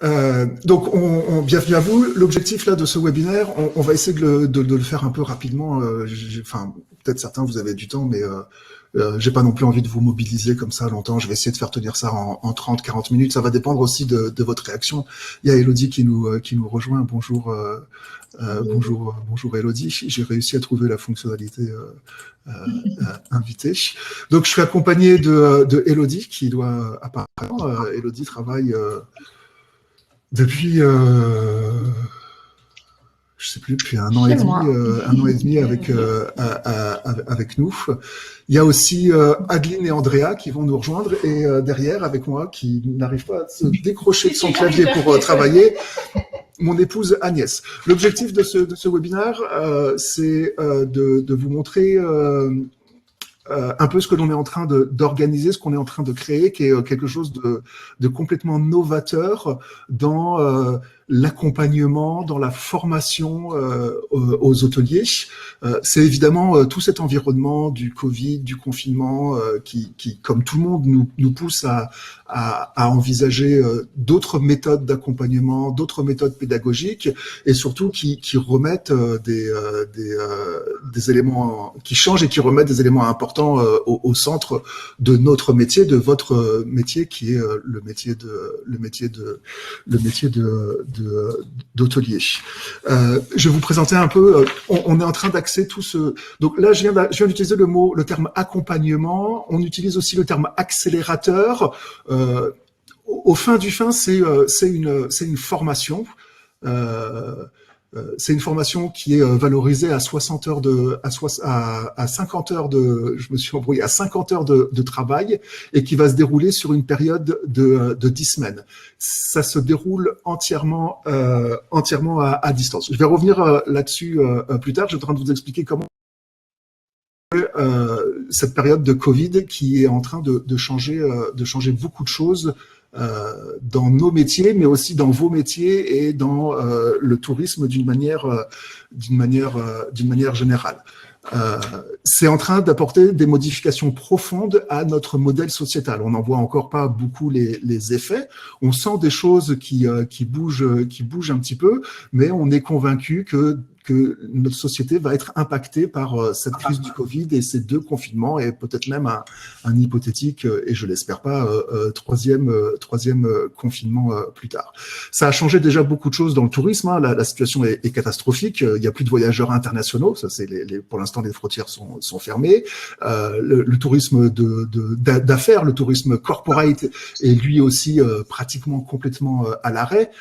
Donc, bienvenue à vous. L'objectif là de ce webinaire, on va essayer de le faire un peu rapidement. Enfin, peut-être certains vous avez du temps, mais j'ai pas non plus envie de vous mobiliser comme ça longtemps. Je vais essayer de faire tenir ça en 30-40 minutes. Ça va dépendre aussi de votre réaction. Il y a Elodie qui nous rejoint. Bonjour. Bonjour Elodie. J'ai réussi à trouver la fonctionnalité invitée. Donc je suis accompagné de Elodie qui doit apparemment. Elodie travaille depuis, je sais plus, depuis un an Chez et demi, moi. avec nous. Il y a aussi Adeline et Andrea qui vont nous rejoindre et derrière avec moi qui n'arrive pas à se décrocher de son clavier pour travailler. Mon épouse Agnès. L'objectif de ce webinaire, c'est de vous montrer un peu ce que l'on est en train d'organiser, ce qu'on est en train de créer, qui est quelque chose de complètement novateur dans l'accompagnement, dans la formation aux hôteliers. C'est évidemment tout cet environnement du Covid, du confinement, qui, comme tout le monde, nous pousse à envisager d'autres méthodes d'accompagnement, d'autres méthodes pédagogiques, et surtout qui remettent des éléments, qui changent et qui remettent des éléments importants au centre de notre métier, de votre métier, qui est le métier d'hôtelier. Je vais vous présenter un peu. On est en train d'axer tout ce. Donc là, je viens d'utiliser le terme accompagnement. On utilise aussi le terme accélérateur. Au fin du fin, c'est une formation. C'est une formation qui est valorisée à 60 heures à 50 heures je me suis embrouillé, à 50 heures de travail et qui va se dérouler sur une période de 10 semaines. Ça se déroule entièrement à distance. Je vais revenir là-dessus plus tard. Je suis en train de vous expliquer comment cette période de Covid qui est en train de changer beaucoup de choses dans nos métiers, mais aussi dans vos métiers et dans le tourisme d'une manière générale. C'est en train d'apporter des modifications profondes à notre modèle sociétal. On n'en voit encore pas beaucoup les effets. On sent des choses qui bougent un petit peu, mais on est convaincu que notre société va être impactée par cette crise du Covid et ces deux confinements et peut-être même un hypothétique, et je l'espère pas, troisième confinement plus tard. Ça a changé déjà beaucoup de choses dans le tourisme. Hein. La situation est catastrophique. Il n'y a plus de voyageurs internationaux. Ça, c'est pour l'instant, les frontières sont fermées. Le tourisme d'affaires, le tourisme corporate est lui aussi pratiquement complètement à l'arrêt.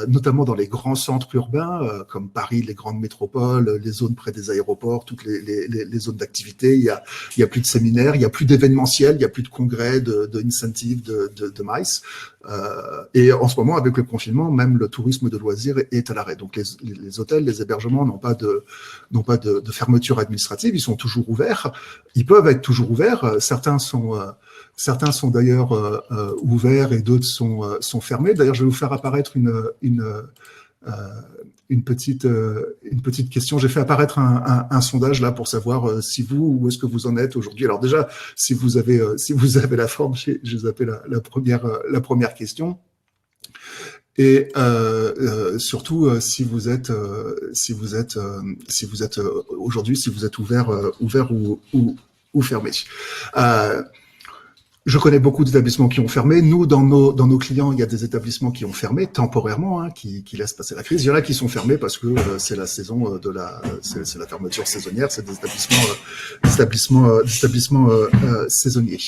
Notamment dans les grands centres urbains comme Paris, les grandes métropoles, les zones près des aéroports, toutes les zones d'activité. Il y a plus de séminaires, il y a plus d'événementiels, il y a plus de congrès, de incentives, de MICE. Et en ce moment, avec le confinement, même le tourisme de loisirs est à l'arrêt. Donc les hôtels, les hébergements n'ont pas de fermeture administrative, ils sont toujours ouverts. Ils peuvent être toujours ouverts. Certains sont d'ailleurs ouverts et d'autres sont fermés. D'ailleurs, je vais vous faire apparaître une petite question. J'ai fait apparaître un sondage là pour savoir si vous, où est-ce que vous en êtes aujourd'hui. Alors déjà, si vous avez la forme, j'ai zappé la première question. Et surtout si vous êtes aujourd'hui, si vous êtes ouvert ou fermé. Je connais beaucoup d'établissements qui ont fermé. Nous, dans nos clients, il y a des établissements qui ont fermé temporairement, hein, qui laissent passer la crise. Il y en a qui sont fermés parce que c'est la saison c'est la fermeture saisonnière. C'est des établissements saisonniers.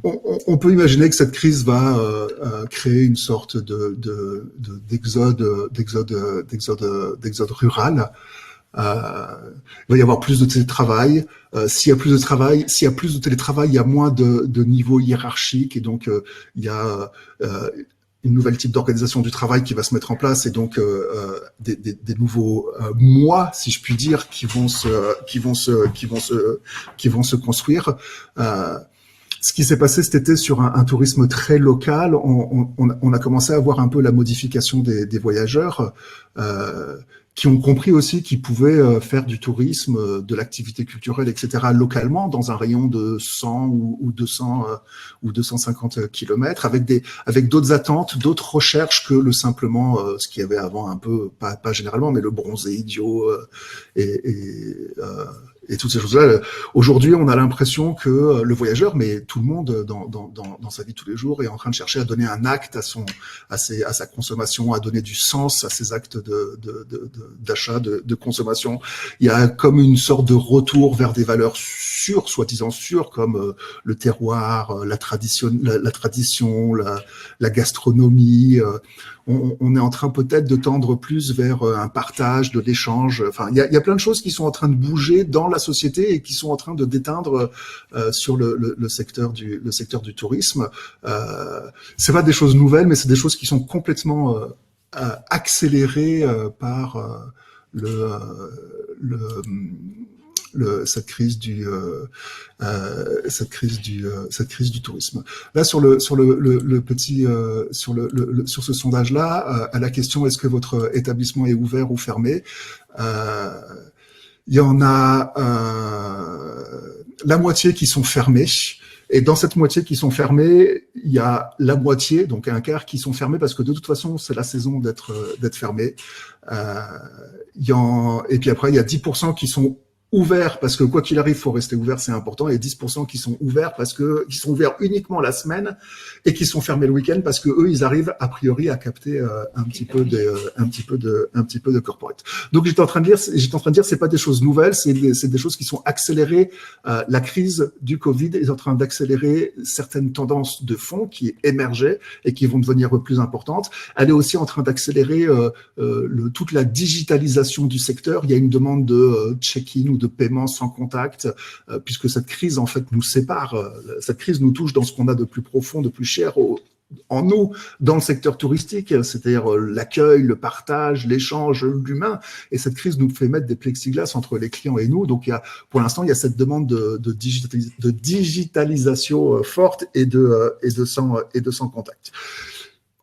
On peut imaginer que cette crise va créer une sorte d'exode rural. Il va y avoir plus de télétravail. S'il y a plus de télétravail, il y a moins de niveaux hiérarchiques et donc il y a une nouvelle type d'organisation du travail qui va se mettre en place et donc des nouveaux mois, si je puis dire, qui vont se construire. Ce qui s'est passé cet été sur un tourisme très local, on a commencé à voir un peu la modification des voyageurs qui ont compris aussi qu'ils pouvaient faire du tourisme, de l'activité culturelle, etc., localement, dans un rayon de 100 ou 200 ou 250 kilomètres, avec d'autres attentes, d'autres recherches que le simplement ce qu'il y avait avant un peu, pas généralement, mais le bronzé idiot et toutes ces choses-là. Aujourd'hui, on a l'impression que le voyageur, mais tout le monde dans sa vie de tous les jours, est en train de chercher à donner un acte à sa consommation, à donner du sens à ses actes d'achat, de consommation. Il y a comme une sorte de retour vers des valeurs sûres, soi-disant sûres, comme le terroir, la tradition, la gastronomie. On est en train peut-être de tendre plus vers un partage, de l'échange. Enfin, il y a plein de choses qui sont en train de bouger dans la société et qui sont en train de déteindre sur le secteur du tourisme. C'est pas des choses nouvelles, mais c'est des choses qui sont complètement accélérées par cette crise du tourisme. Là sur sur ce sondage là, à la question est-ce que votre établissement est ouvert ou fermé, il y en a la moitié qui sont fermés. Et dans cette moitié qui sont fermés, il y a la moitié, donc un quart, qui sont fermés parce que de toute façon, c'est la saison d'être fermé. Et puis après, il y a 10% qui sont ouverts parce que quoi qu'il arrive, faut rester ouvert, c'est important, et 10% qui sont ouverts parce que qui sont ouverts uniquement la semaine et qui sont fermés le week-end parce que eux, ils arrivent a priori à capter un petit peu de corporate. Donc j'étais en train de dire, c'est pas des choses nouvelles, c'est des choses qui sont accélérées. La crise du Covid est en train d'accélérer certaines tendances de fond qui émergeaient et qui vont devenir plus importantes. Elle est aussi en train d'accélérer toute la digitalisation du secteur. Il y a une demande de check-in ou de paiement sans contact, puisque cette crise en fait nous sépare. Cette crise nous touche dans ce qu'on a de plus profond, de plus cher en nous, dans le secteur touristique, c'est-à-dire l'accueil, le partage, l'échange, l'humain. Et cette crise nous fait mettre des plexiglas entre les clients et nous. Donc, pour l'instant, il y a cette demande de digitalisation forte et de sans contact.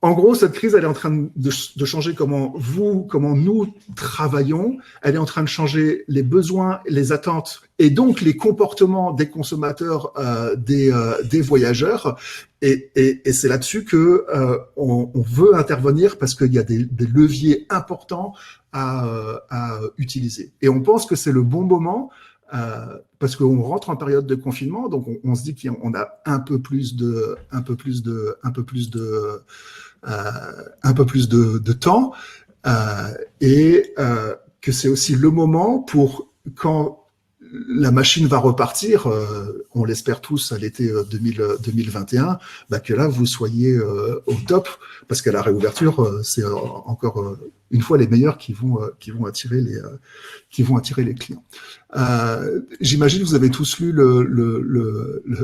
En gros, cette crise, elle est en train de changer comment nous travaillons. Elle est en train de changer les besoins, les attentes et donc les comportements des consommateurs, des voyageurs. Et c'est là-dessus que on veut intervenir parce qu'il y a des leviers importants à utiliser. Et on pense que c'est le bon moment. Parce qu'on rentre en période de confinement, donc on se dit qu'on a un peu plus de temps, et que c'est aussi le moment pour, quand la machine va repartir, on l'espère tous à l'été 2021, que là vous soyez au top, parce qu'à la réouverture, c'est encore une fois les meilleurs qui vont attirer les clients. J'imagine que vous avez tous lu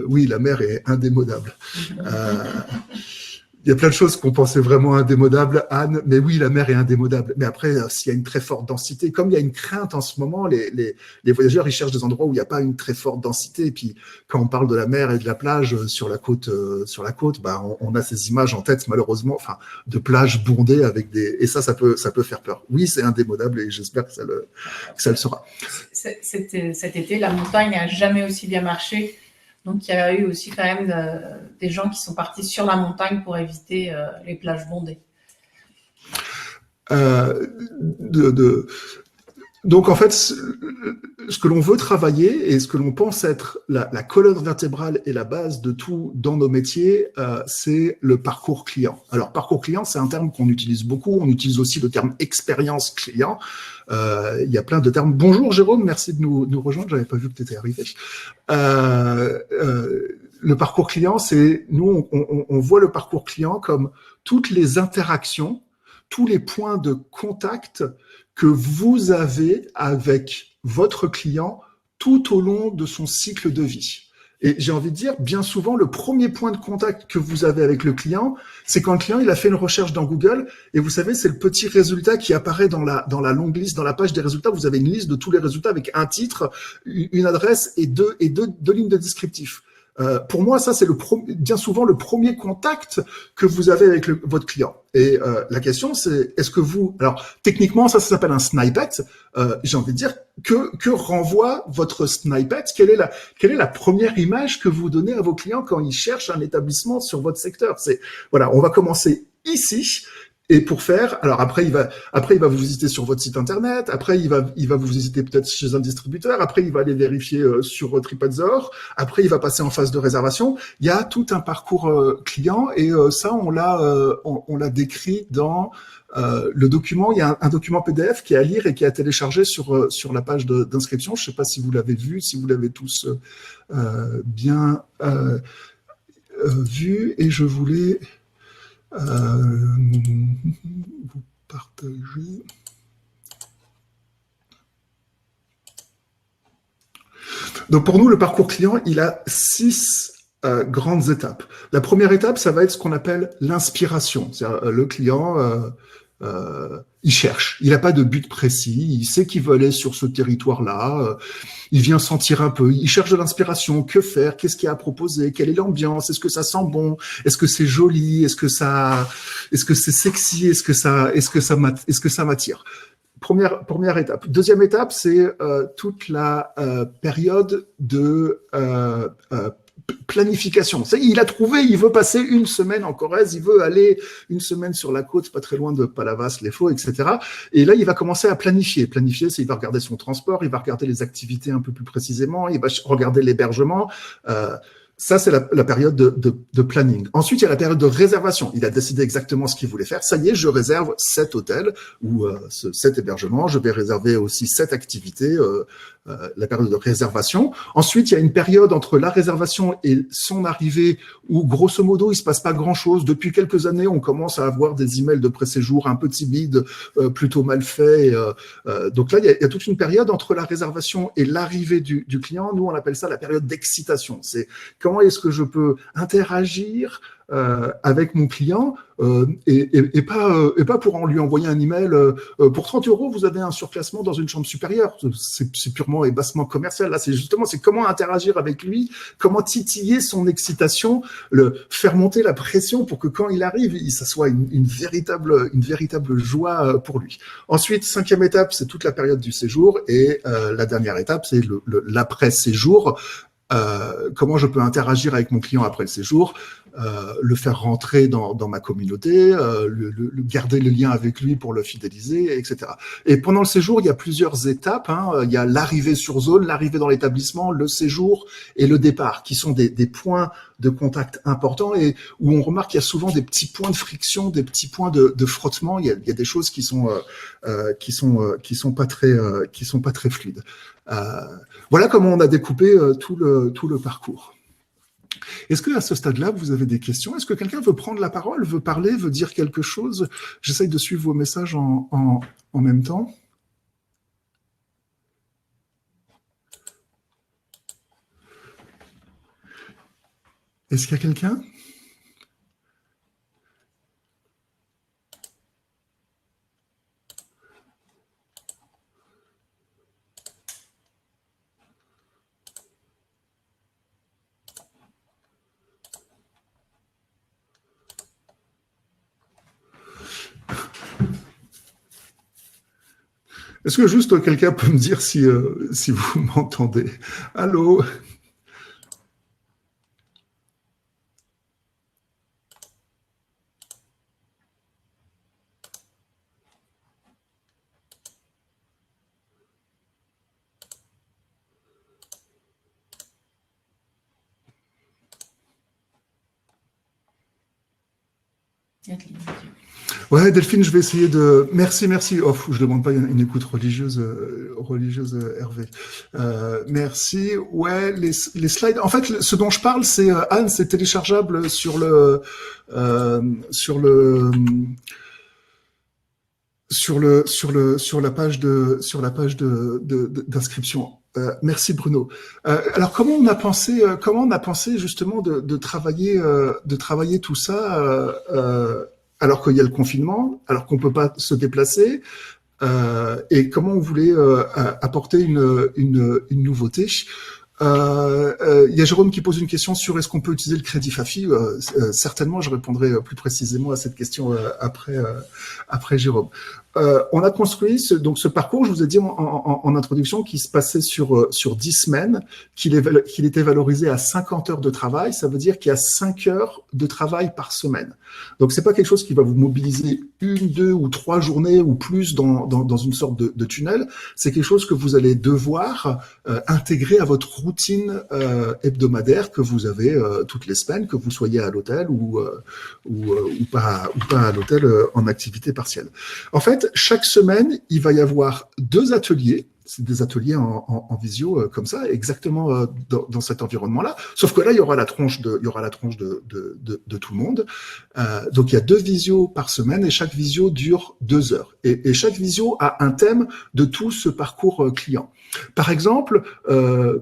oui, la mer est indémodable. Il y a plein de choses qu'on pensait vraiment indémodables, Anne, mais oui, la mer est indémodable. Mais après, s'il y a une très forte densité, comme il y a une crainte en ce moment, les voyageurs, ils cherchent des endroits où il n'y a pas une très forte densité. Et puis, quand on parle de la mer et de la plage sur la côte, on a ces images en tête, malheureusement, enfin, de plages bondées avec et ça peut faire peur. Oui, c'est indémodable et j'espère que ça le sera. Cet été, la montagne n'a jamais aussi bien marché. Donc, il y a eu aussi quand même des gens qui sont partis sur la montagne pour éviter les plages bondées. Donc, en fait, ce que l'on veut travailler et ce que l'on pense être la colonne vertébrale et la base de tout dans nos métiers, c'est le parcours client. Alors, parcours client, c'est un terme qu'on utilise beaucoup. On utilise aussi le terme expérience client. Il y a plein de termes. Bonjour Jérôme, merci de nous rejoindre. J'avais pas vu que tu étais arrivé. Le parcours client, c'est nous, on voit le parcours client comme toutes les interactions, tous les points de contact que vous avez avec votre client tout au long de son cycle de vie. Et j'ai envie de dire, bien souvent, le premier point de contact que vous avez avec le client, c'est quand le client il a fait une recherche dans Google, et vous savez, c'est le petit résultat qui apparaît dans la longue liste, dans la page des résultats. Vous avez une liste de tous les résultats avec un titre, une adresse et deux lignes de descriptif. Pour moi, ça, c'est bien souvent le premier contact que vous avez avec votre client. Et la question, c'est, est-ce que alors techniquement, ça s'appelle un snippet. J'ai envie de dire, que renvoie votre snippet? Quelle est la première image que vous donnez à vos clients quand ils cherchent un établissement sur votre secteur? Voilà, on va commencer ici. Et pour faire, alors après il va vous visiter sur votre site internet, après il va vous visiter peut-être chez un distributeur, après il va aller vérifier sur TripAdvisor, après il va passer en phase de réservation. Il y a tout un parcours client et ça on l'a décrit dans le document. Il y a un document PDF qui est à lire et qui est à télécharger sur la page d'inscription. Je ne sais pas si vous l'avez vu, si vous l'avez tous bien vu, et je voulais vous partager. Donc pour nous, le parcours client, il a 6 grandes étapes. La première étape, ça va être ce qu'on appelle l'inspiration. C'est-à-dire, le client, il cherche, il n'a pas de but précis, il sait qu'il veut aller sur ce territoire-là, il vient sentir un peu, il cherche de l'inspiration, que faire, qu'est-ce qu'il y a à proposer, quelle est l'ambiance, est-ce que ça sent bon, est-ce que c'est joli, est-ce que c'est sexy, est-ce que ça m'attire. Première étape. Deuxième étape, c'est toute la période de planification. Il a trouvé, il veut passer une semaine en Corrèze, il veut aller une semaine sur la côte, pas très loin de Palavas, les Faux, etc. Et là, il va commencer à planifier. Planifier, c'est il va regarder son transport, il va regarder les activités un peu plus précisément, il va regarder l'hébergement. Ça, c'est la période de planning. Ensuite, il y a la période de réservation. Il a décidé exactement ce qu'il voulait faire. Ça y est, je réserve cet hôtel ou cet hébergement. Je vais réserver aussi cette activité, la période de réservation. Ensuite, il y a une période entre la réservation et son arrivée où, grosso modo, il se passe pas grand-chose. Depuis quelques années, on commence à avoir des emails de pré-séjour un peu timides, plutôt mal faits. Donc là, il y a toute une période entre la réservation et l'arrivée du client. Nous, on appelle ça la période d'excitation. C'est comment est-ce que je peux interagir avec mon client et pas pour lui envoyer un email pour 30 €, vous avez un surclassement dans une chambre supérieure. C'est purement et bassement commercial. Là, c'est comment interagir avec lui, comment titiller son excitation, faire monter la pression pour que quand il arrive, ça soit une véritable joie pour lui. Ensuite, 5e étape, c'est toute la période du séjour et la dernière étape, c'est l'après-séjour. Comment je peux interagir avec mon client après le séjour, le faire rentrer dans ma communauté, garder le lien avec lui pour le fidéliser, etc. Et pendant le séjour, il y a plusieurs étapes. Il y a l'arrivée sur zone, l'arrivée dans l'établissement, le séjour et le départ, qui sont des points de contact importants et où on remarque qu'il y a souvent des petits points de friction, des petits points de frottement. Il y a des choses qui sont pas très fluides. Voilà comment on a découpé tout le parcours. Est-ce que à ce stade-là, vous avez des questions? Est-ce que quelqu'un veut prendre la parole, veut parler, veut dire quelque chose? J'essaye de suivre vos messages en même temps. Est-ce qu'il y a quelqu'un? Est-ce que juste quelqu'un peut me dire si vous m'entendez? Allô? Ouais, Delphine, je vais essayer de... Merci. Oh, je ne demande pas une écoute religieuse, Hervé. Merci. Ouais, les slides... En fait, ce dont je parle, c'est Anne, c'est téléchargeable sur la page d'inscription. Merci Bruno. Alors comment on a pensé justement de travailler tout ça alors qu'il y a le confinement, alors qu'on peut pas se déplacer, et comment on voulait apporter une nouveauté. Il y a Jérôme qui pose une question sur est-ce qu'on peut utiliser le crédit FAFI. Certainement, je répondrai plus précisément à cette question après Jérôme. On a construit donc ce parcours, je vous ai dit en introduction, qui se passait sur 10 semaines, qu'il était valorisé à 50 heures de travail. Ça veut dire qu'il y a 5 heures de travail par semaine. Donc, c'est pas quelque chose qui va vous mobiliser 1, 2 ou 3 journées ou plus dans une sorte de tunnel. C'est quelque chose que vous allez devoir intégrer à votre routine hebdomadaire que vous avez toutes les semaines, que vous soyez à l'hôtel ou pas à l'hôtel en activité partielle. En fait, chaque semaine, il va y avoir 2 ateliers. C'est des ateliers en visio comme ça, exactement dans cet environnement-là. Sauf que là, il y aura la tronche de tout le monde. Donc, il y a 2 visios par semaine et chaque visio dure 2 heures. Et chaque visio a un thème de tout ce parcours client. Par exemple,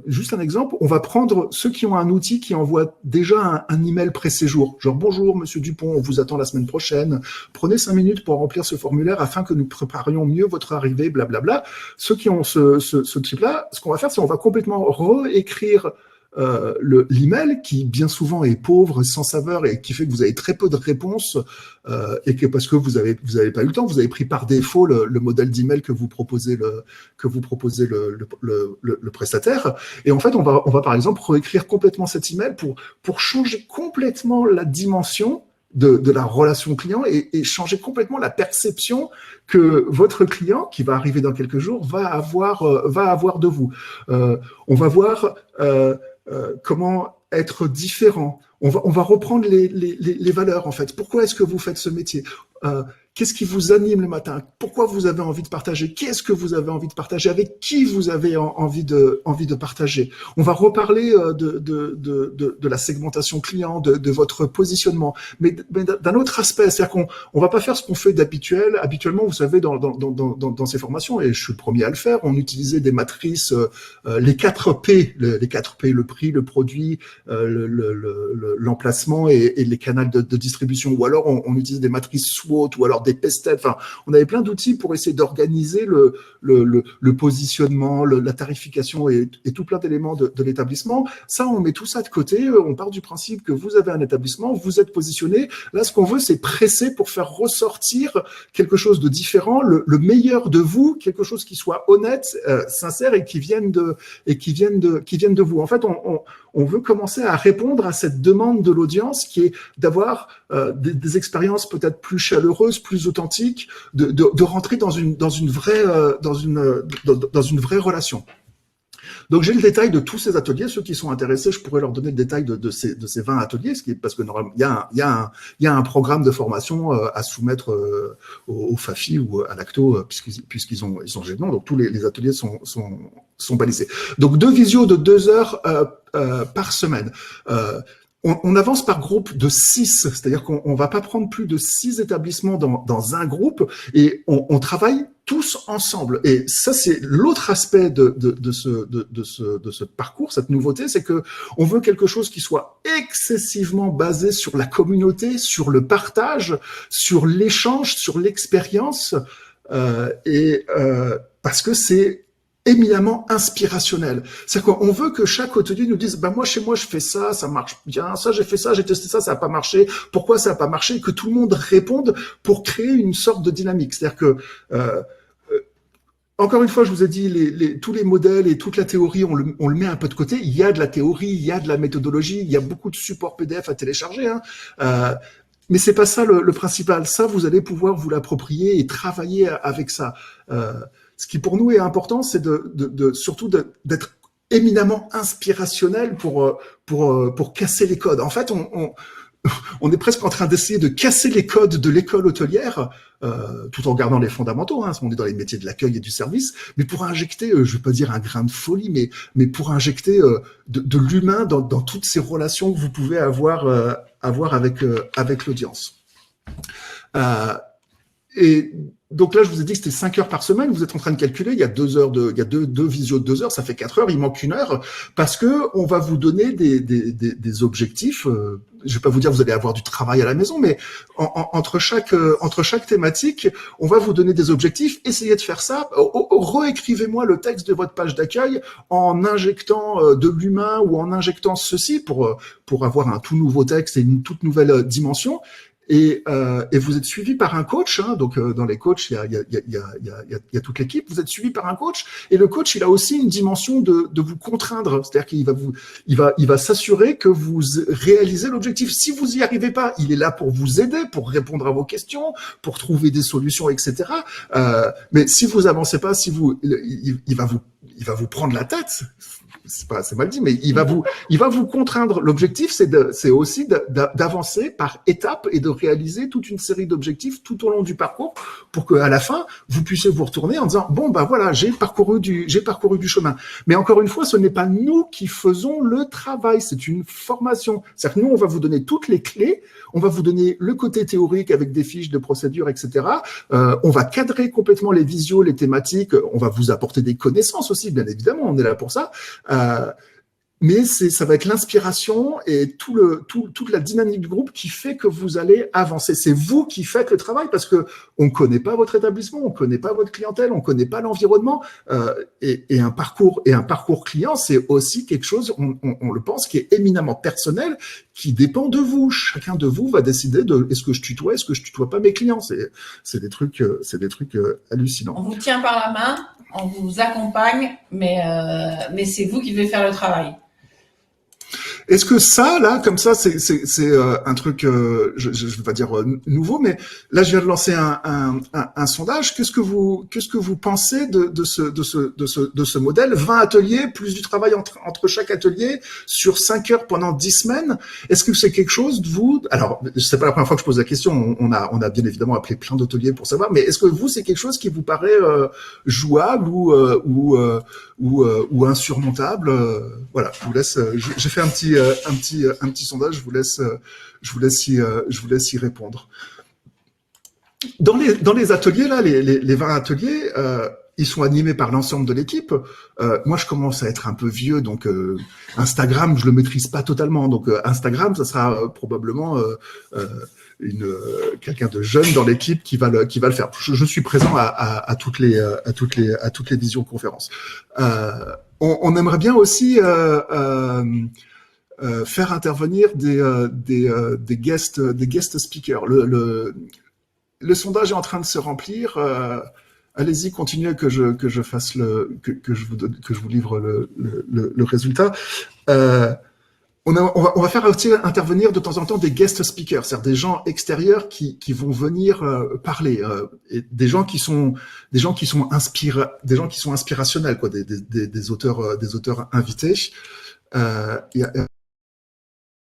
juste un exemple, on va prendre ceux qui ont un outil qui envoie déjà un email pré-séjour. Genre, bonjour, monsieur Dupont, on vous attend la semaine prochaine. Prenez 5 minutes pour remplir ce formulaire afin que nous préparions mieux votre arrivée, blablabla. Ceux qui ont ce type-là, ce qu'on va faire, c'est on va complètement réécrire l'email qui bien souvent est pauvre, sans saveur et qui fait que vous avez très peu de réponses et que parce que vous avez pas eu le temps, vous avez pris par défaut le modèle d'email que vous proposez le prestataire. Et en fait, on va par exemple réécrire complètement cet email pour changer complètement la dimension de la relation client et changer complètement la perception que votre client, qui va arriver dans quelques jours, va avoir de vous. On va voir comment être différent. On va reprendre les valeurs, en fait. Pourquoi est-ce que vous faites ce métier? Qu'est-ce qui vous anime le matin? Pourquoi vous avez envie de partager? Qu'est-ce que vous avez envie de partager? Avec qui vous avez envie de partager? On va reparler de la segmentation client, de votre positionnement, mais d'un autre aspect. C'est-à-dire qu'on va pas faire ce qu'on fait d'habituel. Habituellement, vous savez, dans ces formations, et je suis le premier à le faire, on utilisait des matrices, les 4 P, les 4 P, le prix, le produit, l'emplacement et les canaux de distribution. Ou alors, on utilise des matrices SWOT, ou alors des pestes. Enfin, on avait plein d'outils pour essayer d'organiser le positionnement, la tarification et tout plein d'éléments de l'établissement. Ça, on met tout ça de côté. On part du principe que vous avez un établissement, vous êtes positionné. Là, ce qu'on veut, c'est presser pour faire ressortir quelque chose de différent, le meilleur de vous, quelque chose qui soit honnête, sincère et qui vienne de vous. En fait, on veut commencer à répondre à cette demande de l'audience qui est d'avoir des expériences peut-être plus chaleureuses, plus authentiques, de rentrer dans une vraie relation. Donc, j'ai le détail de tous ces ateliers. Ceux qui sont intéressés, je pourrais leur donner le détail de ces 20 ateliers, parce que normalement, il y a un programme de formation à soumettre au FAFI ou à l'ACTO, puisqu'ils ont changé de nom. Donc, tous les ateliers sont balisés. Donc, 2 visios de 2 heures par semaine. On avance par groupe de 6, c'est-à-dire qu'on va pas prendre plus de 6 établissements dans un groupe et on travaille tous ensemble. Et ça, c'est l'autre aspect de ce parcours, cette nouveauté, c'est que on veut quelque chose qui soit excessivement basé sur la communauté, sur le partage, sur l'échange, sur l'expérience, parce que c'est éminemment inspirationnel. C'est-à-dire qu'on veut que chaque hôtelier nous dise, moi, chez moi, je fais ça, ça marche bien, ça, j'ai fait ça, j'ai testé ça, ça n'a pas marché, pourquoi ça n'a pas marché, et que tout le monde réponde pour créer une sorte de dynamique. C'est-à-dire que, encore une fois, je vous ai dit, tous les modèles et toute la théorie, on le met un peu de côté. Il y a de la théorie, il y a de la méthodologie, il y a beaucoup de supports PDF à télécharger, mais c'est pas ça le principal. Ça, vous allez pouvoir vous l'approprier et travailler avec ça. Ce qui pour nous est important, c'est surtout d'être éminemment inspirationnel pour casser les codes. En fait, on est presque en train d'essayer de casser les codes de l'école hôtelière, tout en gardant les fondamentaux. On est dans les métiers de l'accueil et du service, mais pour injecter, je vais pas dire un grain de folie, mais pour injecter de l'humain dans toutes ces relations que vous pouvez avoir avec l'audience. et donc là, je vous ai dit que c'était 5 heures par semaine. Vous êtes en train de calculer. Il y a 2 heures il y a deux visios de 2 heures. Ça fait 4 heures. Il manque 1 heure parce que on va vous donner des objectifs. Je vais pas vous dire que vous allez avoir du travail à la maison, mais entre chaque thématique, on va vous donner des objectifs. Essayez de faire ça. Réécrivez-moi le texte de votre page d'accueil en injectant de l'humain ou en injectant ceci pour avoir un tout nouveau texte et une toute nouvelle dimension. Et vous êtes suivi par un coach, hein, donc dans les coachs, il y a toute l'équipe. Vous êtes suivi par un coach, et le coach, il a aussi une dimension de vous contraindre, c'est-à-dire il va s'assurer que vous réalisez l'objectif. Si vous y arrivez pas, il est là pour vous aider, pour répondre à vos questions, pour trouver des solutions, etc. Mais si vous avancez pas, il va vous prendre la tête. C'est mal dit, mais il va vous contraindre. L'objectif, c'est aussi d'avancer par étapes et de réaliser toute une série d'objectifs tout au long du parcours pour qu'à la fin, vous puissiez vous retourner en disant, bon, bah voilà, j'ai parcouru du chemin. Mais encore une fois, ce n'est pas nous qui faisons le travail, c'est une formation. C'est-à-dire que nous, on va vous donner toutes les clés, on va vous donner le côté théorique avec des fiches de procédure, etc. On va cadrer complètement les visios, les thématiques, on va vous apporter des connaissances aussi, bien évidemment, on est là pour ça. Mais ça va être l'inspiration et toute la dynamique du groupe qui fait que vous allez avancer. C'est vous qui faites le travail parce que on connaît pas votre établissement, on connaît pas votre clientèle, on connaît pas l'environnement. Et un parcours client, c'est aussi quelque chose, on le pense, qui est éminemment personnel, qui dépend de vous. Chacun de vous va décider de est-ce que je tutoie, est-ce que je tutoie pas mes clients. C'est des trucs hallucinants. On vous tient par la main, on vous accompagne, mais c'est vous qui devez faire le travail. Est-ce que ça, là, comme ça, c'est un truc, je vais pas dire nouveau, mais là, je viens de lancer un sondage. Qu'est-ce que vous pensez de ce modèle? 20 ateliers, plus du travail entre chaque atelier, sur 5 heures pendant 10 semaines. Est-ce que c'est quelque chose de vous? Alors, c'est pas la première fois que je pose la question. On a bien évidemment appelé plein d'hôteliers pour savoir, mais est-ce que vous, c'est quelque chose qui vous paraît jouable ou insurmontable? Voilà, je vous laisse. J'ai fait un petit sondage. Je vous laisse y répondre. Dans les ateliers là, les 20 ateliers, ils sont animés par l'ensemble de l'équipe. Moi, je commence à être un peu vieux, donc Instagram, je le maîtrise pas totalement. Donc Instagram, ça sera probablement quelqu'un de jeune dans l'équipe qui va le faire. Je suis présent à toutes les visioconférences. On aimerait bien aussi faire intervenir des guest speakers. Le sondage est en train de se remplir. Allez-y, continuez que je fasse que je vous livre le résultat. On va faire aussi intervenir de temps en temps des guest speakers, c'est-à-dire des gens extérieurs qui vont venir parler, et des gens qui sont inspirationnels, quoi, des auteurs invités.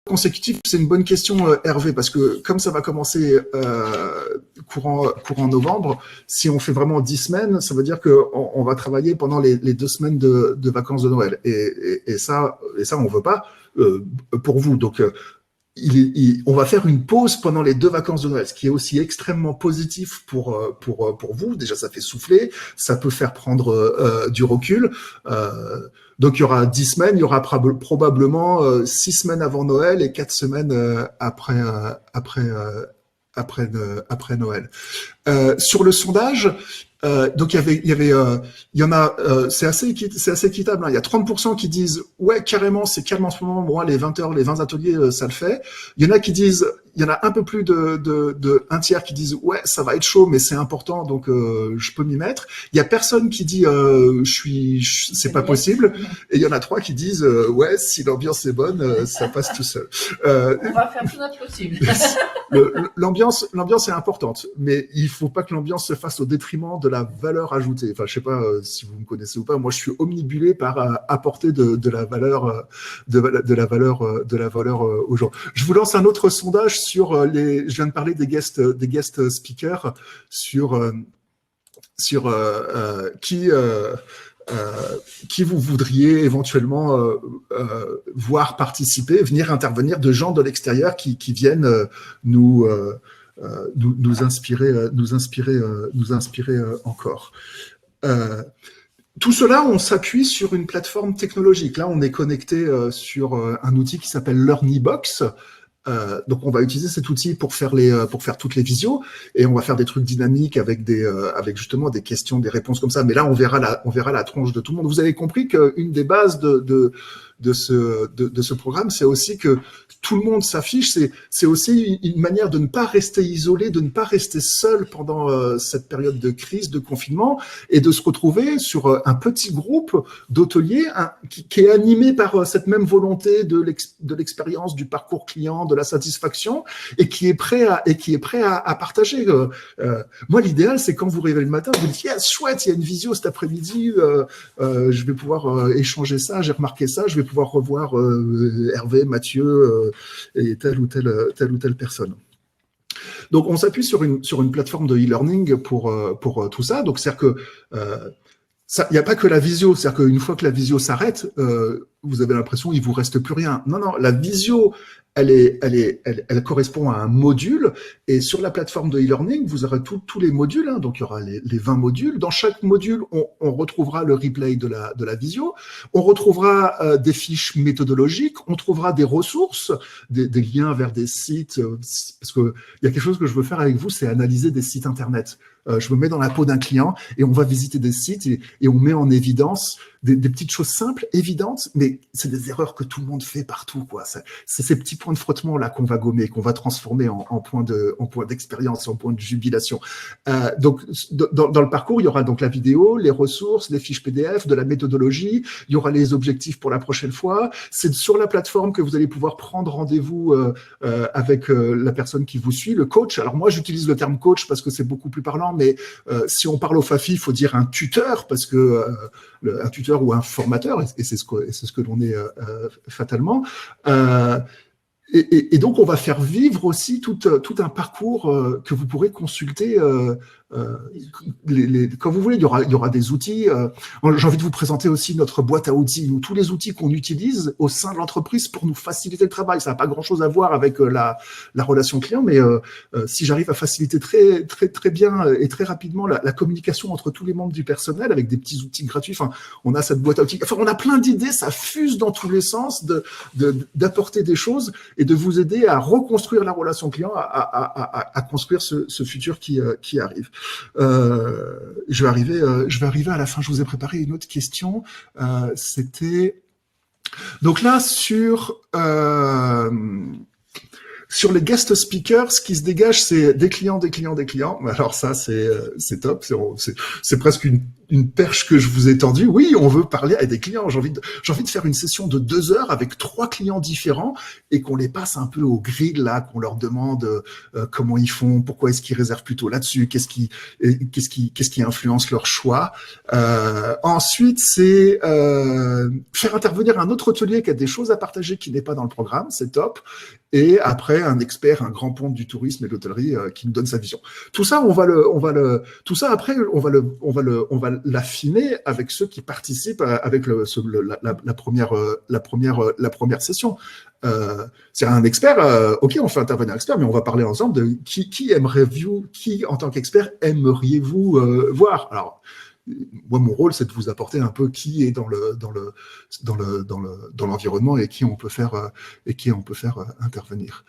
Consécutif, c'est une bonne question, Hervé, parce que comme ça va commencer courant novembre, si on fait vraiment 10 semaines, ça veut dire qu'on va travailler pendant les 2 semaines de vacances de Noël. Et ça, on veut pas pour vous. Donc, on va faire une pause pendant les 2 vacances de Noël, ce qui est aussi extrêmement positif pour vous. Déjà, ça fait souffler, ça peut faire prendre du recul. Donc, il y aura 10 semaines, il y aura probablement 6 semaines avant Noël et 4 semaines après Noël. Sur le sondage, donc il y en a, c'est assez équitable, hein. Il y a 30% qui disent ouais, carrément, c'est calme en ce moment, moi les 20 heures, les 20 ateliers, ça le fait. Il y en a qui disent, il y en a un peu plus de un tiers qui disent ouais, ça va être chaud, mais c'est important, donc je peux m'y mettre. Il y a personne qui dit c'est pas possible, et il y en a 3 qui disent ouais, si l'ambiance est bonne, ça passe tout seul. On va faire tout notre possible. L'ambiance est importante, mais il faut pas que l'ambiance se fasse au détriment de la valeur ajoutée. Enfin, je sais pas si vous me connaissez ou pas. Moi, je suis omnibulé par apporter de la valeur, de la valeur aux gens. Je vous lance un autre sondage sur je viens de parler des guest speakers sur qui vous voudriez éventuellement voir participer, venir intervenir, de gens de l'extérieur qui viennent nous nous inspirer encore. Tout cela, on s'appuie sur une plateforme technologique. Là, on est connecté sur un outil qui s'appelle LearnyBox. Donc, on va utiliser cet outil pour faire toutes les visios, et on va faire des trucs dynamiques avec avec justement des questions, des réponses comme ça. Mais là, on verra la tronche de tout le monde. Vous avez compris qu'une des bases de ce programme, c'est aussi que tout le monde s'affiche. C'est aussi une manière de ne pas rester isolé, de ne pas rester seul pendant cette période de crise, de confinement, et de se retrouver sur un petit groupe d'hôteliers qui est animé par cette même volonté de l'expérience, du parcours client, de la satisfaction, et qui est prêt à partager. Moi, l'idéal, c'est quand vous réveillez le matin, vous dites yes, chouette, il y a une visio cet après-midi, je vais pouvoir échanger ça, j'ai remarqué ça, je vais pouvoir revoir Hervé, Mathieu et telle ou telle personne. Donc, on s'appuie sur une plateforme de e-learning pour tout ça. Donc, c'est-à-dire que il n'y a pas que la visio, c'est-à-dire qu'une fois que la visio s'arrête, vous avez l'impression qu'il vous reste plus rien. Non, la visio, elle correspond à un module, et sur la plateforme de e-learning, vous aurez tous les modules, hein, donc il y aura les 20 modules. Dans chaque module, on retrouvera le replay de la visio, on retrouvera des fiches méthodologiques, on trouvera des ressources, des liens vers des sites, parce que il y a quelque chose que je veux faire avec vous, c'est analyser des sites internet. Je me mets dans la peau d'un client et on va visiter des sites et on met en évidence des petites choses simples, évidentes, mais c'est des erreurs que tout le monde fait partout, quoi. C'est ces petits points de frottement là qu'on va gommer, qu'on va transformer en points d'expérience, en points de jubilation. Donc dans le parcours, il y aura donc la vidéo, les ressources, les fiches PDF, de la méthodologie. Il y aura les objectifs pour la prochaine fois. C'est sur la plateforme que vous allez pouvoir prendre rendez-vous avec la personne qui vous suit, le coach. Alors moi, j'utilise le terme coach parce que c'est beaucoup plus parlant, mais si on parle au FAFI, il faut dire un tuteur, parce que un tuteur ou un formateur, et c'est ce que l'on est fatalement. Et donc, on va faire vivre aussi tout un parcours que vous pourrez consulter quand vous voulez. Il y aura des outils. J'ai envie de vous présenter aussi notre boîte à outils, ou tous les outils qu'on utilise au sein de l'entreprise pour nous faciliter le travail. Ça n'a pas grand-chose à voir avec la relation client, mais si j'arrive à faciliter très, très, très bien et très rapidement la communication entre tous les membres du personnel avec des petits outils gratuits, enfin, on a cette boîte à outils. Enfin, on a plein d'idées, ça fuse dans tous les sens d'apporter des choses et de vous aider à reconstruire la relation client, à construire ce futur qui arrive. Je vais arriver à la fin. Je vous ai préparé une autre question. C'était donc là sur les guest speakers, ce qui se dégage, c'est des clients. Alors ça, c'est top. C'est presque une perche que je vous ai tendue. Oui, on veut parler à des clients. J'ai envie de faire une session de 2 heures avec 3 clients différents et qu'on les passe un peu au grill là, qu'on leur demande comment ils font, pourquoi est-ce qu'ils réservent plutôt là-dessus, qu'est-ce qui influence leur choix. Ensuite, c'est faire intervenir un autre hôtelier qui a des choses à partager qui n'est pas dans le programme. C'est top. Et après, un expert, un grand ponte du tourisme et de l'hôtellerie qui nous donne sa vision. Tout ça, tout ça après, on va l'affiner avec ceux qui participent avec la première session. C'est un expert, ok, on fait intervenir un expert, mais on va parler ensemble de qui en tant qu'expert aimeriez-vous voir. Alors, moi, mon rôle, c'est de vous apporter un peu qui est dans l'environnement et qui on peut faire intervenir.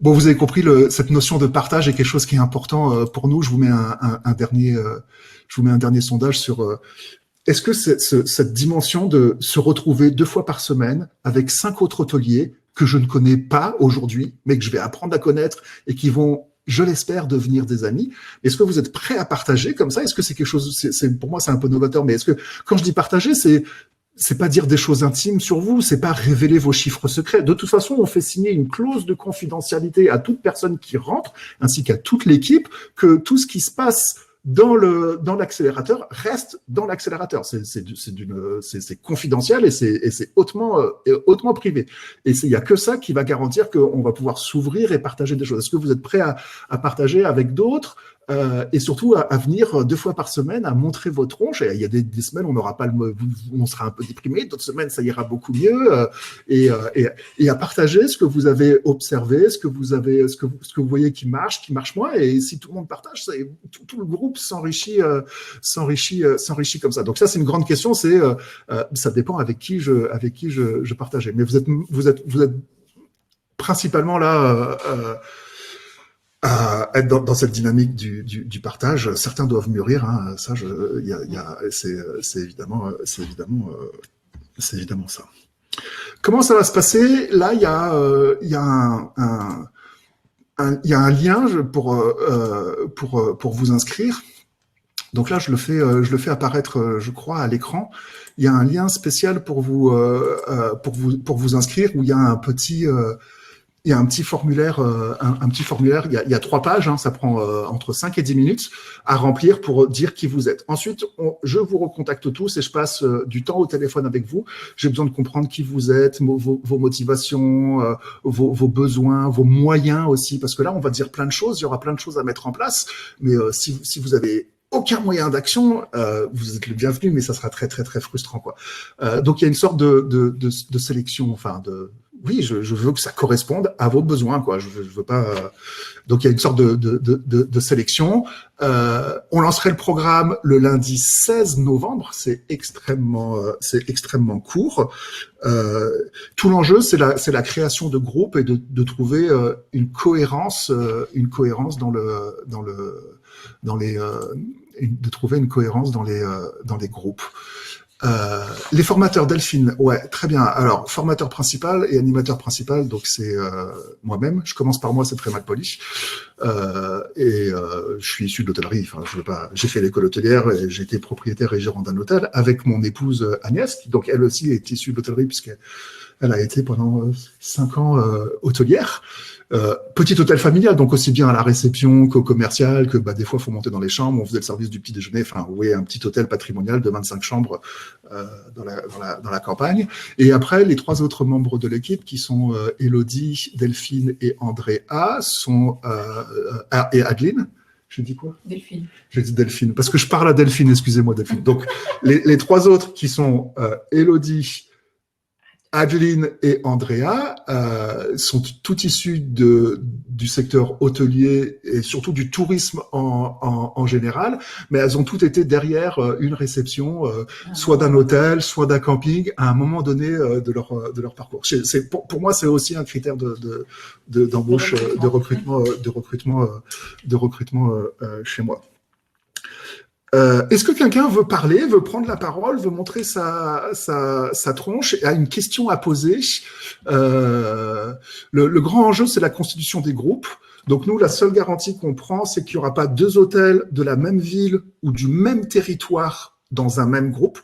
Bon, vous avez compris, cette notion de partage est quelque chose qui est important pour nous. Je vous mets un dernier sondage sur est-ce que cette dimension de se retrouver 2 fois par semaine avec 5 autres hôteliers que je ne connais pas aujourd'hui, mais que je vais apprendre à connaître et qui vont, je l'espère, devenir des amis. Est-ce que vous êtes prêts à partager comme ça? Est-ce que c'est quelque chose, pour moi, c'est un peu novateur, mais est-ce que, quand je dis partager, c'est pas dire des choses intimes sur vous, c'est pas révéler vos chiffres secrets. De toute façon, on fait signer une clause de confidentialité à toute personne qui rentre, ainsi qu'à toute l'équipe, que tout ce qui se passe dans l'accélérateur reste dans l'accélérateur. C'est confidentiel et c'est hautement privé. Et il y a que ça qui va garantir qu'on va pouvoir s'ouvrir et partager des choses. Est-ce que vous êtes prêts à partager avec d'autres et surtout à venir 2 fois par semaine, à montrer votre tronche. Et il y a des semaines, on n'aura pas on sera un peu déprimé, d'autres semaines, ça ira beaucoup mieux, et à partager ce que vous avez observé, ce que vous voyez qui marche moins. Et si tout le monde partage, tout le groupe s'enrichit comme ça. Donc ça, c'est une grande question. Ça dépend avec qui je partageais. Mais vous êtes principalement là à être dans cette dynamique du partage. Certains doivent mûrir, hein. Ça, c'est évidemment ça. Comment ça va se passer? Là, il y a un lien pour vous inscrire. Donc là, je le fais apparaître, je crois, à l'écran. Il y a un lien spécial pour vous inscrire, où il y a un petit formulaire, il y a 3 pages, hein, ça prend entre 5 et 10 minutes à remplir pour dire qui vous êtes. Ensuite, je vous recontacte tous et je passe du temps au téléphone avec vous. J'ai besoin de comprendre qui vous êtes, vos motivations, vos besoins, vos moyens aussi, parce que là, on va dire plein de choses, il y aura plein de choses à mettre en place, mais si vous avez aucun moyen d'action, vous êtes le bienvenu, mais ça sera très très très frustrant, quoi. Donc il y a une sorte de sélection, enfin oui, je veux que ça corresponde à vos besoins, quoi. Je veux pas. Donc il y a une sorte de sélection. On lancerait le programme le lundi 16 novembre. C'est extrêmement court. Tout l'enjeu, c'est la création de groupes et de trouver une cohérence dans les groupes. Les formateurs, Delphine, ouais, très bien. Alors, formateur principal et animateur principal, donc c'est moi-même. Je commence par moi, c'est très mal poli. Je suis issu de l'hôtellerie. Enfin, j'ai fait l'école hôtelière et j'ai été propriétaire et gérant d'un hôtel avec mon épouse Agnès, qui donc elle aussi est issue de l'hôtellerie puisqu'elle a été pendant 5 ans hôtelière. Petit hôtel familial, donc aussi bien à la réception qu'au commercial, que des fois, il faut monter dans les chambres, on faisait le service du petit déjeuner, enfin, vous voyez, un petit hôtel patrimonial de 25 chambres dans la campagne. Et après, les 3 autres membres de l'équipe, qui sont Élodie, Delphine et Andrea, et Adeline. Je dis quoi? Delphine. J'ai dit Delphine, parce que je parle à Delphine, excusez-moi Delphine. Donc, les 3 autres qui sont Élodie, Adeline et Andrea sont toutes issues du secteur hôtelier et surtout du tourisme en général, mais elles ont toutes été derrière une réception, soit d'un hôtel, soit d'un camping, à un moment donné de leur parcours. Pour moi, c'est aussi un critère d'embauche, de recrutement chez moi. Est-ce que quelqu'un veut parler, veut prendre la parole, veut montrer sa tronche et a une question à poser? Le grand enjeu, c'est la constitution des groupes. Donc nous, la seule garantie qu'on prend, c'est qu'il n'y aura pas 2 hôtels de la même ville ou du même territoire dans un même groupe,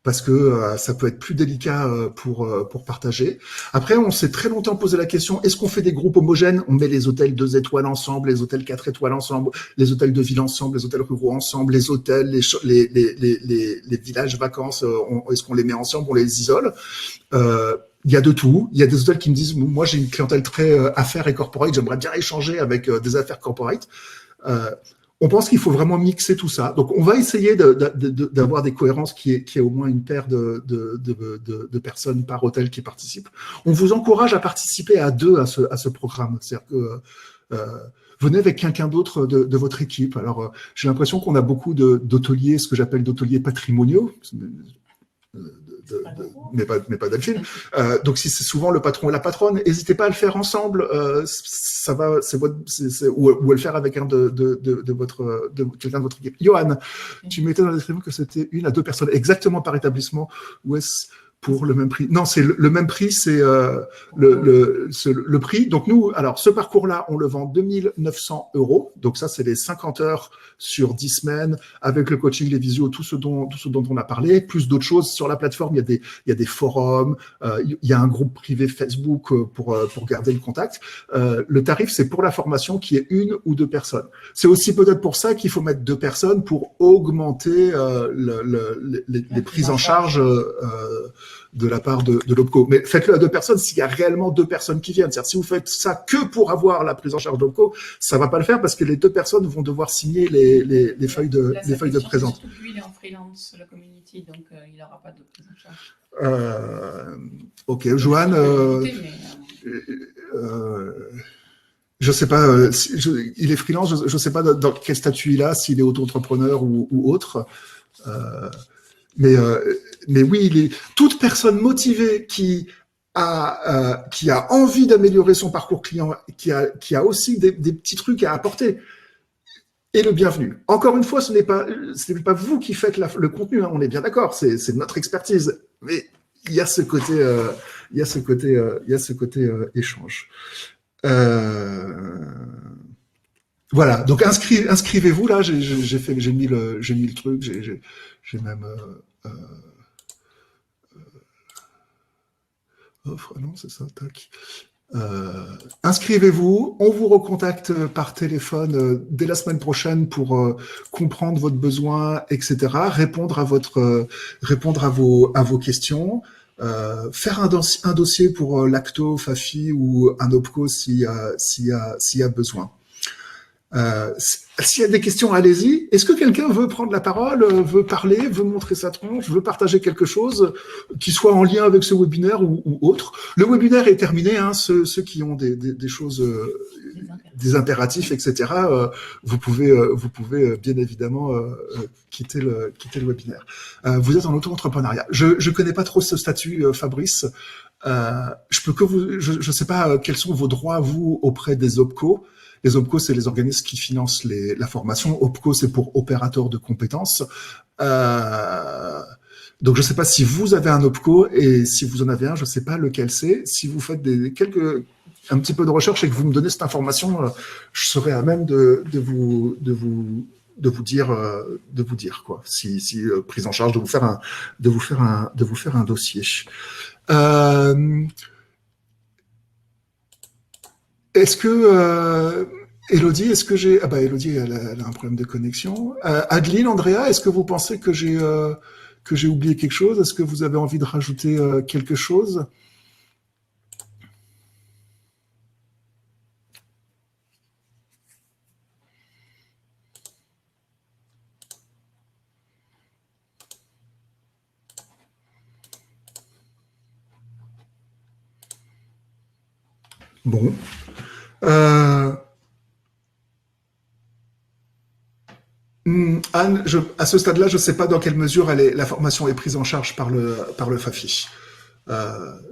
parce que ça peut être plus délicat pour partager. Après, on s'est très longtemps posé la question, est-ce qu'on fait des groupes homogènes? On met les hôtels 2 étoiles ensemble, les hôtels 4 étoiles ensemble, les hôtels de ville ensemble, les hôtels ruraux ensemble, les hôtels, les villages vacances, est-ce qu'on les met ensemble, on les isole? Il y a de tout. Il y a des hôtels qui me disent, moi j'ai une clientèle très affaires et corporate, j'aimerais bien échanger avec des affaires corporate. On pense qu'il faut vraiment mixer tout ça. Donc, on va essayer d'avoir des cohérences qui est au moins une paire de personnes par hôtel qui participent. On vous encourage à participer à 2 à ce programme. C'est-à-dire que venez avec quelqu'un d'autre de votre équipe. Alors, j'ai l'impression qu'on a beaucoup d'hôteliers, ce que j'appelle d'hôteliers patrimoniaux, mais pas Delphine. Donc si c'est souvent le patron et la patronne, n'hésitez pas à le faire ensemble. Ça va, ou à le faire avec quelqu'un de votre équipe. Johan, tu mettais dans la description que c'était 1 à 2 personnes exactement par établissement. Ou est-ce pour le même prix? Non, c'est le même prix, c'est le prix. Donc nous, alors ce parcours-là, on le vend 2900 €. Donc ça, c'est les 50 heures sur 10 semaines avec le coaching, les visios, tout ce dont on a parlé, plus d'autres choses sur la plateforme. Il y a des forums, il y a un groupe privé Facebook pour garder le contact. Le tarif, c'est pour la formation qui est 1 ou 2 personnes. C'est aussi peut-être pour ça qu'il faut mettre 2 personnes pour augmenter les prises en charge la part de l'OPCO. Mais faites-le à 2 personnes s'il y a réellement 2 personnes qui viennent. C'est-à-dire, si vous faites ça que pour avoir la prise en charge d'OPCO, ça va pas le faire parce que les 2 personnes vont devoir signer les feuilles de présence. Surtout que lui, il est en freelance, la community, donc il n'aura pas de prise en charge. Ok, Joanne, je sais pas, il est freelance, je sais pas dans quel statut il a, s'il est auto-entrepreneur ou autre. Mais oui, toute personne motivée qui a envie d'améliorer son parcours client, qui a aussi des petits trucs à apporter, est le bienvenu. Encore une fois, ce n'est pas vous qui faites le contenu, hein, on est bien d'accord, c'est notre expertise. Mais il y a ce côté, échange. Voilà, donc inscrivez-vous là. J'ai mis le truc. J'ai même offre. Non, c'est ça. Tac. Inscrivez-vous. On vous recontacte par téléphone dès la semaine prochaine pour comprendre votre besoin, etc. Répondre à vos questions. Faire un dossier pour Lacto, Fafi ou un OPCO s'il y a besoin. S'il y a des questions, allez-y. Est-ce que quelqu'un veut prendre la parole, veut parler, veut montrer sa tronche, veut partager quelque chose qui soit en lien avec ce webinaire ou autre? Le webinaire est terminé, hein, ceux qui ont des choses, des impératifs, etc. Vous pouvez bien évidemment quitter le webinaire. Vous êtes en auto-entrepreneuriat. Je connais pas trop ce statut, Fabrice. Je sais pas quels sont vos droits, vous, auprès des OPCO. Les OPCO, c'est les organismes qui financent la formation. OPCO, c'est pour opérateur de compétences. Donc, je ne sais pas si vous avez un OPCO et si vous en avez un, je ne sais pas lequel c'est. Si vous faites un petit peu de recherche et que vous me donnez cette information, je serai à même de vous dire quoi. Si prise en charge, de vous faire un dossier. Est-ce que Elodie, Elodie, elle a un problème de connexion. Adeline, Andrea, est-ce que vous pensez que j'ai oublié quelque chose? Est-ce que vous avez envie de rajouter quelque chose? Bon. Anne, à ce stade-là, je ne sais pas dans quelle mesure la formation est prise en charge par le FAFI.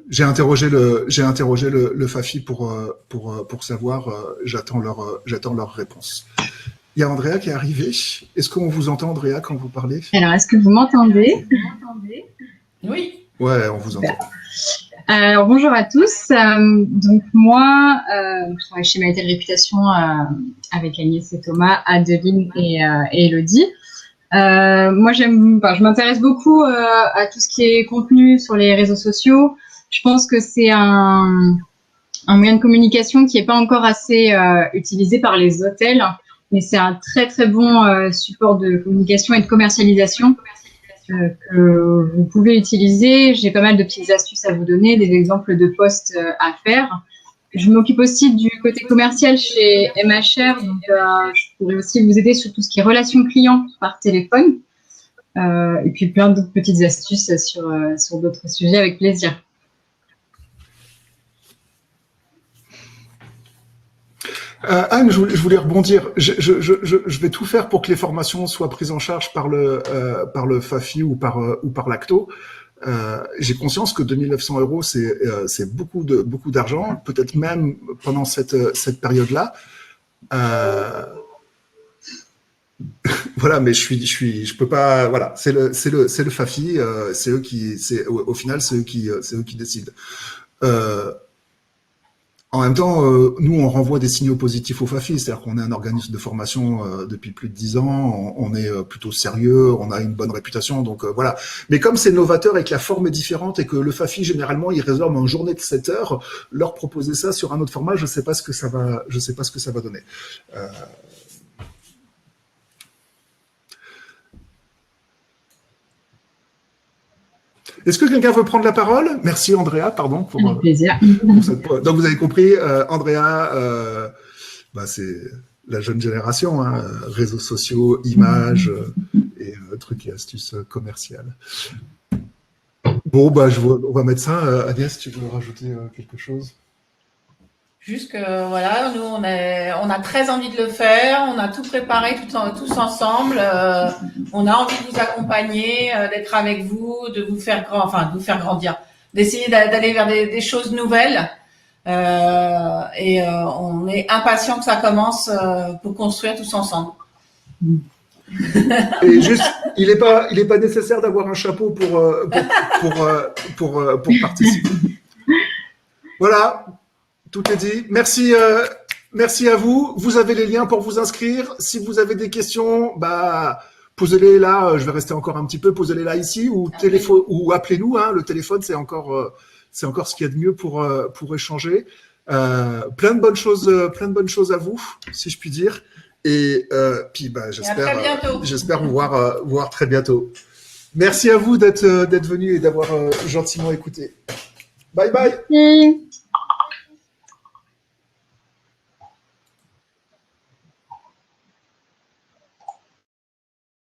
J'ai interrogé le FAFI pour savoir. J'attends leur réponse. Il y a Andrea qui est arrivée. Est-ce qu'on vous entend, Andrea, quand vous parlez? Alors, est-ce que vous m'entendez? Oui. Ouais, on vous entend. Alors, bonjour à tous. Donc, moi, je travaille chez Maïtel Réputation avec Agnès et Thomas, Adeline et Elodie. Moi, je m'intéresse beaucoup à tout ce qui est contenu sur les réseaux sociaux. Je pense que c'est un moyen de communication qui n'est pas encore assez utilisé par les hôtels, mais c'est un très, très bon support de communication et de commercialisation que vous pouvez utiliser. J'ai pas mal de petites astuces à vous donner, des exemples de posts à faire. Je m'occupe aussi du côté commercial chez MHR, donc je pourrais aussi vous aider sur tout ce qui est relations clients par téléphone, et puis plein d'autres petites astuces sur d'autres sujets avec plaisir. Anne, je voulais rebondir. Je vais tout faire pour que les formations soient prises en charge par le FAFI ou par l'ACTO. J'ai conscience que 2 900 €, c'est beaucoup d'argent, peut-être même pendant cette période-là. Voilà, mais je peux pas. Voilà, c'est le FAFI, au final, c'est eux qui décident. En même temps, nous, on renvoie des signaux positifs au FAFI, c'est-à-dire qu'on est un organisme de formation depuis plus de 10 ans, on est plutôt sérieux, on a une bonne réputation, donc voilà. Mais comme c'est novateur et que la forme est différente et que le FAFI, généralement, il réserve une journée de 7 heures, leur proposer ça sur un autre format, je sais pas ce que ça va donner. Est-ce que quelqu'un veut prendre la parole? Merci Andrea, pardon. Avec plaisir. Donc vous avez compris, Andrea, c'est la jeune génération, hein, réseaux sociaux, images et trucs et astuces commerciales. Bon, on va mettre ça. Agnès, tu veux rajouter quelque chose? Juste que voilà, nous on a très envie de le faire, on a tout préparé tous ensemble, on a envie de vous accompagner, d'être avec vous, de vous faire grandir, d'essayer d'aller vers des choses nouvelles. On est impatient que ça commence pour construire tous ensemble. Et juste, il est pas nécessaire d'avoir un chapeau pour participer. Voilà. Tout est dit. Merci à vous. Vous avez les liens pour vous inscrire. Si vous avez des questions, posez-les là. Je vais rester encore un petit peu. Posez-les là ici ou appelez-nous. Hein. Le téléphone, c'est encore ce qu'il y a de mieux pour échanger. Plein de bonnes choses à vous, si je puis dire. Et puis j'espère vous voir très bientôt. Merci à vous d'être venus et d'avoir gentiment écouté. Bye bye. Merci.